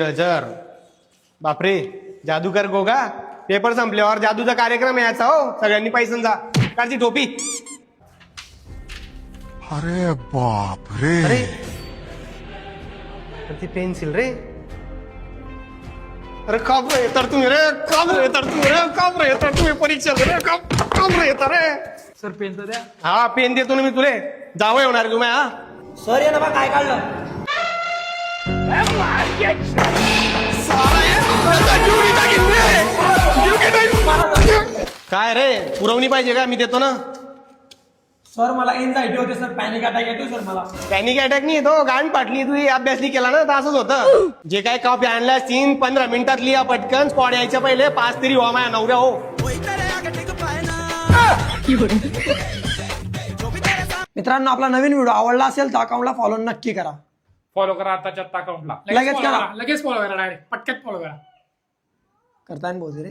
हजर बापरे जादूगर गोगा पेपर संपल्यावर जादूचा कार्यक्रम यायचा हो सगळ्यांनी पैसे जा काढची टोपी. अरे बाप रे अरे ती पेन्सिल रे. अरे काब रे तर तुम्ही रे काब रे तर तुम्ही रे काब रे तर तुम्ही परीक्षा रे काब रे तर रे. सर पेन तर द्या. हा पेन देतो ना मी तुले जावं येणार तुम्ही हा. सर ये ना बा काय काढलं. काय रे पुरवणी पाहिजे का मी देतो ना. सर मला एन्झायटी होते सर पॅनिक अटॅक येतो सर मला. पॅनिक अटॅक नाही येतो गाण पाटली तू अभ्यास नाही केला ना तर असंच होतं. जे काय कॉपी आणल्या 3-15 मिनिटात लिहा पटकन स्पॉट यायच्या पहिले 5 तरी व्हा माझ्या नवऱ्या हो. मित्रांनो आपला नवीन व्हिडिओ आवडला असेल तर अकाउंटला फॉलो नक्की करा. फॉलो करा आताच्या अकाउंटला लगेच follow करा. लगेच फॉलो करा डायरेक्ट पटक्यात फॉलो करा. करताय बोलते रे.